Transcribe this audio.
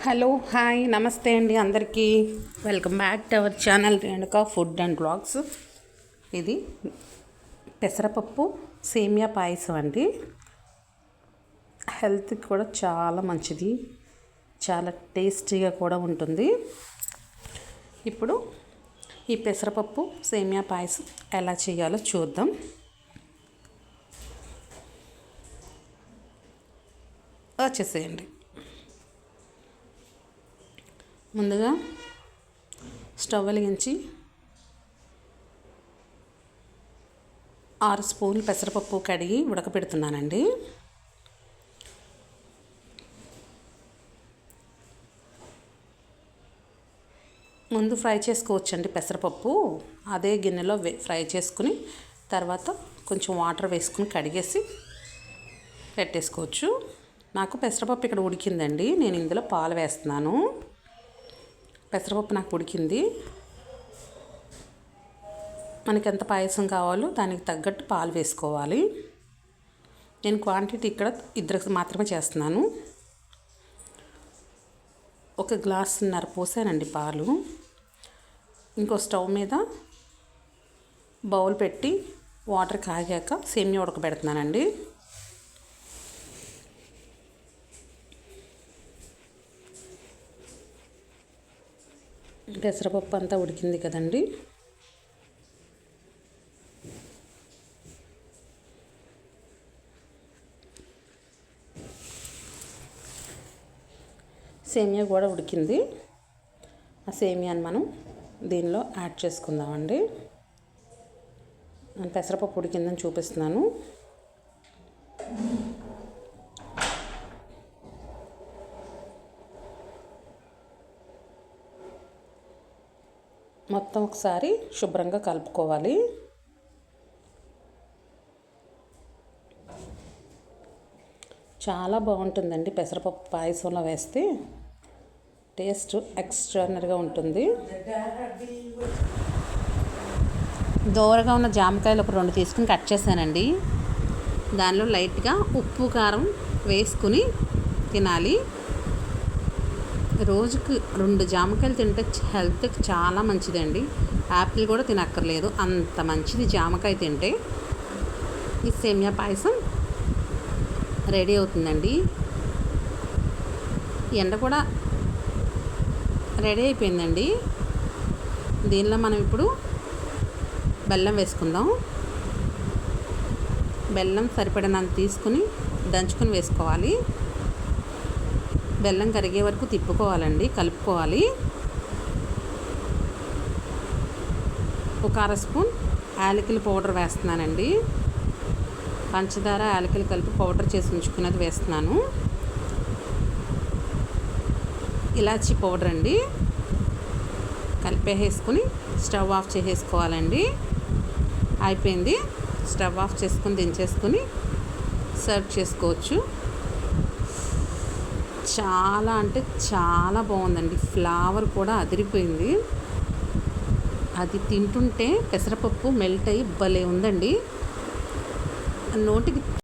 Hello hi నమస్తే అండి అందరికీ. Welcome back to our channel Renuka food and blogs. ఇది పెసరపప్పు సేమియా పాయసం అండి. హెల్త్కి కూడా చాలా మంచిది, చాలా టేస్టీగా కూడా ఉంటుంది. ఇప్పుడు ఈ పెసరపప్పు సేమియా పాయసం ఎలా చేయాలో చూద్దాం. వచ్చేసేయండి. ముందుగా స్టవ్ వెలిగించి 6 స్పూన్లు పెసరపప్పు కడిగి ఉడకపెడుతున్నానండి. ముందు ఫ్రై చేసుకోవచ్చండి పెసరపప్పు. అదే గిన్నెలో ఫ్రై చేసుకుని తర్వాత కొంచెం వాటర్ వేసుకుని కడిగేసి పెట్టేసుకోవచ్చు. నాకు పెసరపప్పు ఇక్కడ ఉడికిందండి. నేను ఇందులో పాలు వేస్తున్నాను. పెసరపప్పు నాకు ఉడికింది. మనకి ఎంత పాయసం కావాలో దానికి తగ్గట్టు పాలు వేసుకోవాలి. నేను క్వాంటిటీ ఇక్కడ ఇద్దరికి మాత్రమే చేస్తున్నాను. 1 గ్లాసున్నర పోసానండి పాలు. ఇంకో స్టవ్ మీద బౌల్ పెట్టి వాటర్ కాగాక సేమియా ఉడకబెడుతున్నానండి. పెసరపప్పు అంతా ఉడికింది కదండి. సేమియా కూడా ఉడికింది. ఆ సేమియాని మనం దీనిలో యాడ్ చేసుకుందామండి. నేను పెసరపప్పు ఉడికిందని చూపిస్తున్నాను. మొత్తం ఒకసారి శుభ్రంగా కలుపుకోవాలి. చాలా బాగుంటుందండి పెసరపప్పు పాయసంలో వేస్తే. టేస్ట్ ఎక్స్ట్రాడినరీగా ఉంటుంది. దోరగా ఉన్న జామకాయలు ఒక 2 తీసుకుని కట్ చేశానండి. దానిలో లైట్గా ఉప్పు కారం వేసుకుని తినాలి. రోజుకి 2 జామకాయలు తింటే హెల్త్కి చాలా మంచిదండి. యాపిల్ కూడా తినక్కర్లేదు, అంత మంచిది జామకాయ తింటే. ఈ సేమియా పాయసం రెడీ అవుతుందండి. ఎండ కూడా రెడీ అయిపోయిందండి. దీనిలో మనం ఇప్పుడు బెల్లం వేసుకుందాం. బెల్లం సరిపడినంత తీసుకుని దంచుకొని వేసుకోవాలి. బెల్లం కరిగే వరకు తిప్పుకోవాలండి, కలుపుకోవాలి. 1 స్పూన్ యాలకుల పౌడర్ వేస్తున్నానండి. పంచదార యాలకులు కలిపి పౌడర్ చేసి ఉంచుకున్నది వేస్తున్నాను. ఇలాచీ పౌడర్ అండి. కలిపేసుకుని స్టవ్ ఆఫ్ చేసేసుకోవాలండి. అయిపోయింది. స్టవ్ ఆఫ్ చేసుకుని దించేసుకుని సర్వ్ చేసుకోవచ్చు. చాలా అంటే చాలా బాగుందండి. ఫ్లేవర్ కూడా అదిరిపోయింది. అది తింటుంటే పెసరపప్పు మెల్ట్ అయ్యి భలే ఉందండి. నోటికి